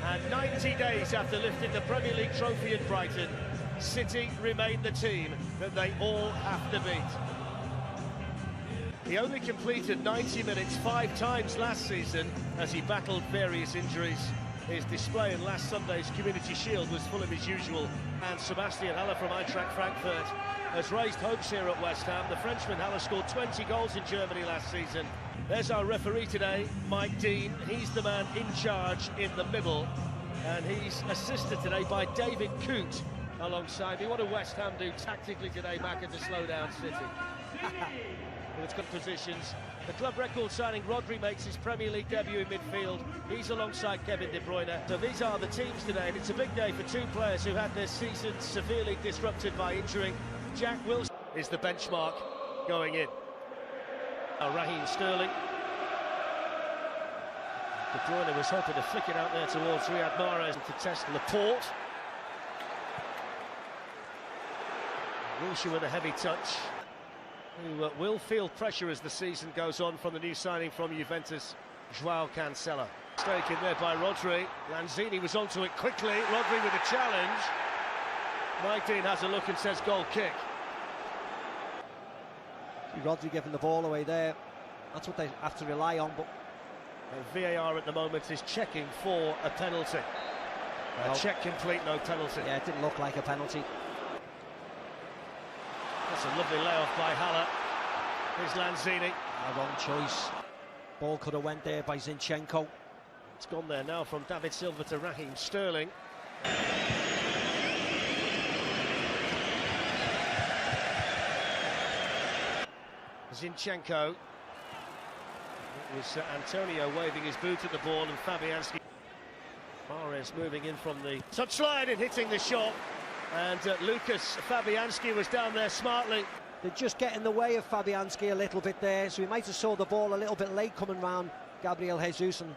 And 90 days after lifting the Premier League trophy in Brighton, City remain the team that they all have to beat. He only completed 90 minutes 5 times last season as he battled various injuries. His display in last Sunday's Community Shield was full of his usual, and Sebastian Haller from Eintracht Frankfurt has raised hopes here at West Ham. The Frenchman Haller scored 20 goals in Germany last season. There's our referee today, Mike Dean. He's the man in charge in the middle, and he's assisted today by David Coote alongside me. What do West Ham do tactically today back at the slow-down City? Well, it's got positions. The club record signing Rodri makes his Premier League debut in midfield. He's alongside Kevin De Bruyne. So these are the teams today, and it's a big day for two players who had their season severely disrupted by injury. Jack Wilshere is the benchmark going in. Raheem Sterling. De Bruyne was hoping to flick it out there towards Riyad Mahrez to test Laporte. Wilshere with a heavy touch, who will feel pressure as the season goes on from the new signing from Juventus, Joao Cancelo. Taken there by Rodri. Lanzini was onto it quickly. Rodri with a challenge. Mike Dean has a look and says goal kick. Rodri giving the ball away there. That's what they have to rely on. But VAR at the moment is checking for a penalty. A check complete, no penalty. Yeah, it didn't look like a penalty. That's a lovely layoff by Haller. Here's Lanzini. Wrong choice. Ball could have went there by Zinchenko. It's gone there now from David Silva to Raheem Sterling. Zinchenko. It was Antonio waving his boot at the ball, and Fabianski. Mahrez moving in from the touchline and hitting the shot. And Lucas Fabianski was down there smartly. They just get in the way of Fabianski a little bit there, so he might have saw the ball a little bit late coming round Gabriel Jesus. And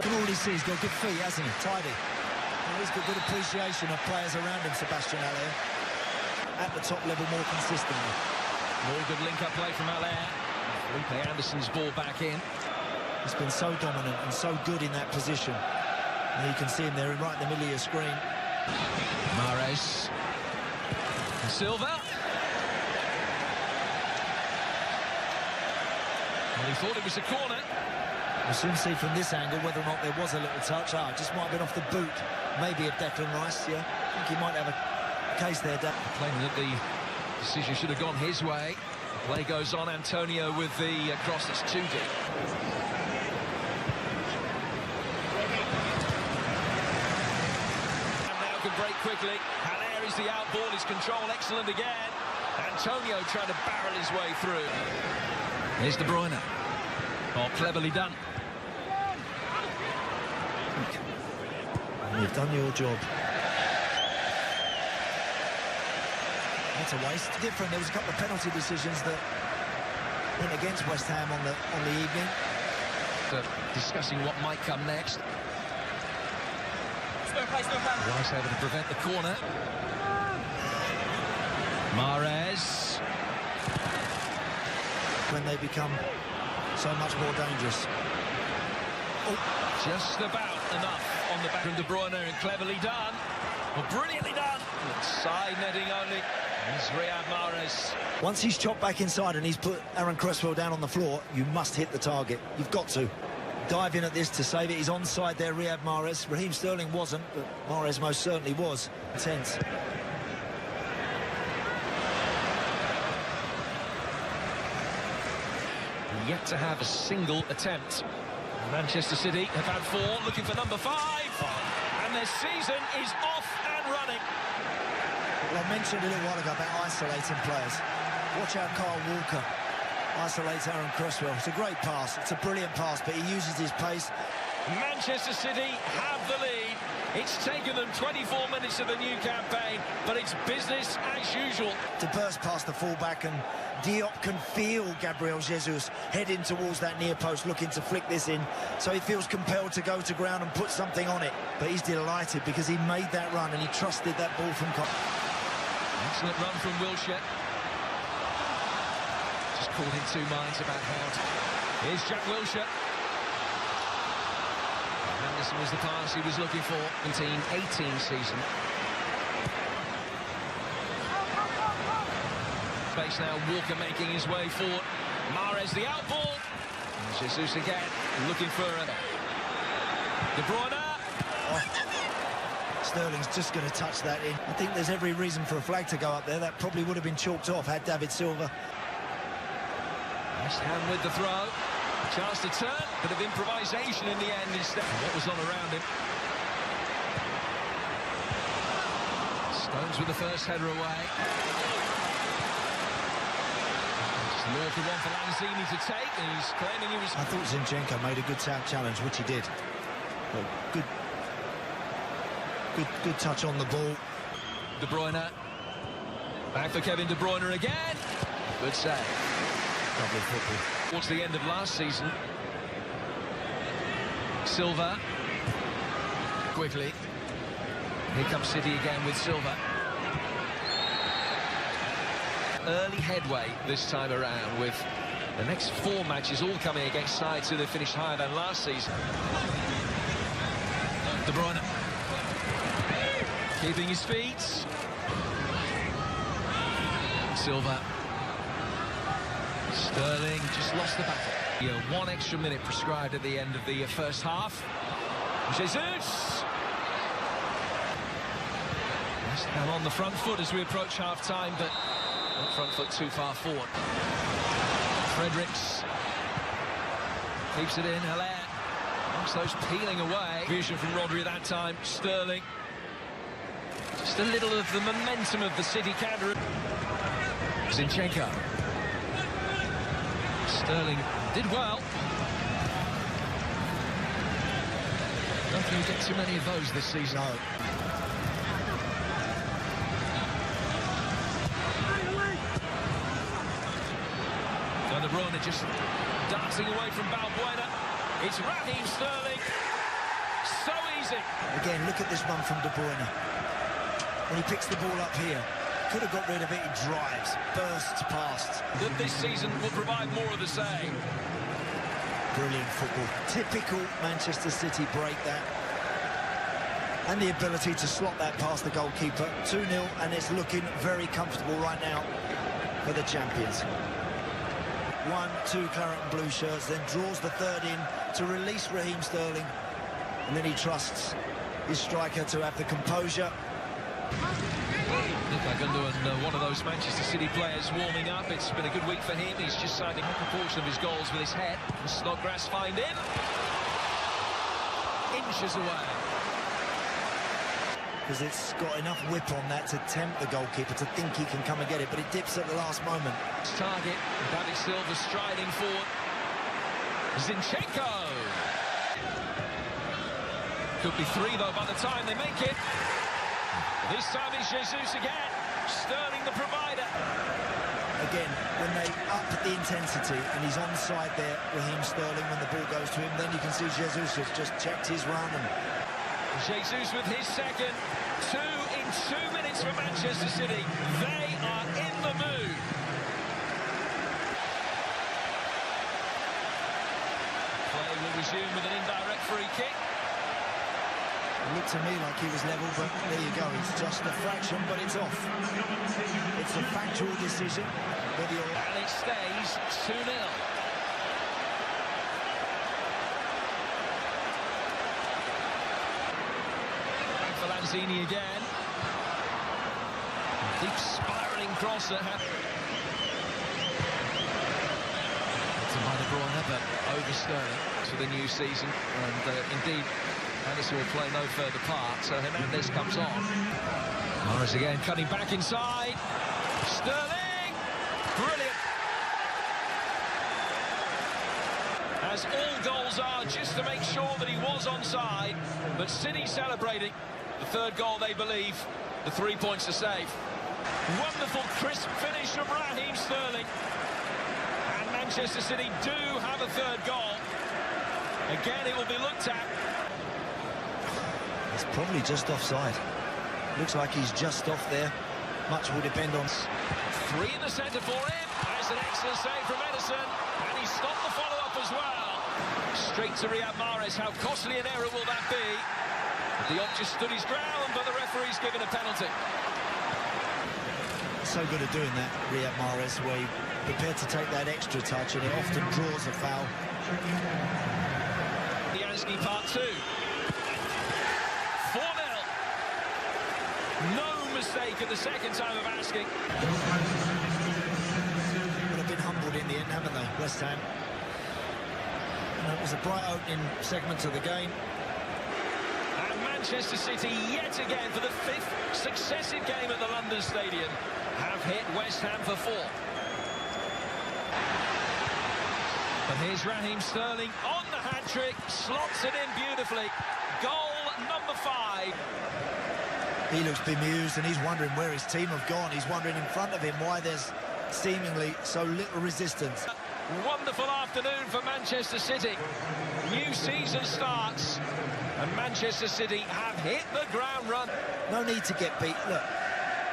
all he sees, got good feet, hasn't he? Tidy. And he's got good appreciation of players around him, Sebastian Haller. At the top level more consistently. More good link-up play from Haller. Felipe Anderson's ball back in. He's been so dominant and so good in that position. And you can see him there right in the middle of your screen. Mahrez. Silva. Well, he thought it was a corner. We'll soon see from this angle whether or not there was a little touch. It just might have been off the boot, maybe of Declan Rice, yeah. I think he might have a case there, Dan. Claiming that the decision should have gone his way. The play goes on, Antonio with the cross that's too deep. Can break quickly. Haller is the out ball, his control excellent again. Antonio trying to barrel his way through. Here's De Bruyne. Oh, cleverly done. You've done your job. That's a waste. Different. There was a couple of penalty decisions that went against West Ham on the evening. Discussing what might come next. Rice able to prevent the corner. Mahrez. When they become so much more dangerous. Oh, just about enough on the back from De Bruyne, and cleverly done. Well, brilliantly done. Side netting only. Here's Riyad Mahrez. Once he's chopped back inside and he's put Aaron Cresswell down on the floor, you must hit the target. You've got to. Dive in at this to save it. He's onside there, Riyad Mahrez. Raheem Sterling wasn't, but Mahrez most certainly was. Intense. Yet to have a single attempt. Manchester City have had 4, looking for number 5. And their season is off and running. Well, I mentioned a little while ago about isolating players. Watch out, Kyle Walker isolates Aaron Cresswell. It's a great pass. It's a brilliant pass, but he uses his pace. Manchester City have the lead. It's taken them 24 minutes of the new campaign, but it's business as usual. To burst past the fullback, and Diop can feel Gabriel Jesus heading towards that near post, looking to flick this in. So he feels compelled to go to ground and put something on it. But he's delighted because he made that run and he trusted that ball from... Excellent run from Wilshere. Just caught in two minds about how... Here's Jack Wilshere. Henderson Ederson was the pass he was looking for. 17-18 season. Space now, Walker making his way forward. Mahrez the out ball. And Jesus again, looking for De Bruyne. Oh. Sterling's just going to touch that in. I think there's every reason for a flag to go up there. That probably would have been chalked off had David Silva. West Ham with the throw. Chance to turn. Bit of improvisation in the end instead. What was on around him. Stones with the first header away. Just an awkward one for Lanzini to take, and he's claiming he was... I thought Zinchenko made a good challenge, which he did. But good touch on the ball. De Bruyne. Back for Kevin De Bruyne again. Good save. Lovely football. Towards the end of last season. Silva. Quickly. Here comes City again with Silva. Early headway this time around, with the next 4 matches all coming against sides who have finished higher than last season. De Bruyne. Keeping his feet. Silva. Sterling just lost the battle. 1 extra minute prescribed at the end of the first half. Jesus! West Ham on the front foot as we approach half-time, but not front foot too far forward. Fredericks keeps it in. Haller amongst those peeling away. Vision from Rodri at that time. Sterling. Just a little of the momentum of the City counter. Zinchenko. Sterling did well. Don't think we get too many of those this season. No. De Bruyne just dancing away from Balbuena. It's Raheem Sterling. So easy. Again, look at this one from De Bruyne. When he picks the ball up here, could have got rid of it. He drives, bursts past. That this season will provide more of the same. Brilliant football. Typical Manchester City break that. And the ability to slot that past the goalkeeper. 2-0, and it's looking very comfortable right now for the champions. 1-2 claret and blue shirts, then draws the third in to release Raheem Sterling. And then he trusts his striker to have the composure. Nick Gundogan, one of those Manchester City players warming up. It's been a good week for him. He's just signed a high proportion of his goals with his head. Can Snodgrass find him? Inches away. Because it's got enough whip on that to tempt the goalkeeper to think he can come and get it, but it dips at the last moment. Target, David Silva striding forward. Zinchenko. Could be 3 though by the time they make it. This time it's Jesus again. Sterling the provider. Again, when they up the intensity and he's onside there, Raheem Sterling, when the ball goes to him, then you can see Jesus has just checked his run. And Jesus with his second. 2 in 2 minutes for Manchester City. They are in the mood. Play will resume with an indirect free kick. it looked to me like he was level, but there you go. It's just a fraction, but it's off. It's a factual decision. And it stays 2-0. Lanzini again. Deep spiralling crosser. It's by De Bruyne, but over Sterling for the new season. And indeed, Anderson will play no further part. So Hernandez comes on. Mahrez again cutting back inside. Sterling! Brilliant! As all goals are, just to make sure that he was onside. But City celebrating. The third goal, they believe, the 3 points to save. Wonderful crisp finish from Raheem Sterling. And Manchester City do have a third goal. Again, it will be looked at. It's probably just offside. Looks like he's just off there. Much will depend on... 3 in the centre for him. There's an excellent save from Ederson. And he stopped the follow-up as well. Straight to Riyad Mahrez. How costly an error will that be? Diop just stood his ground, but the referee's given a penalty. So good at doing that, Riyad Mahrez, where he prepared to take that extra touch, and it often draws a foul. Fabianski part 2. 4-0. No mistake at the second time of asking. Would have been humbled in the end, haven't they, West Ham? And it was a bright opening segment of the game. And Manchester City, yet again, for the 5th successive game at the London Stadium, have hit West Ham for 4. But here's Raheem Sterling on the hat-trick, slots it in beautifully. Goal number 5. He looks bemused, and he's wondering where his team have gone. He's wondering in front of him why there's seemingly so little resistance. Wonderful afternoon for Manchester City. New season starts, and Manchester City have hit the ground run. No need to get beat. Look,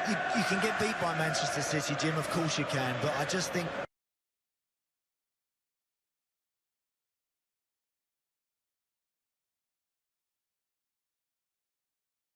you can get beat by Manchester City, Jim, of course you can, but I just think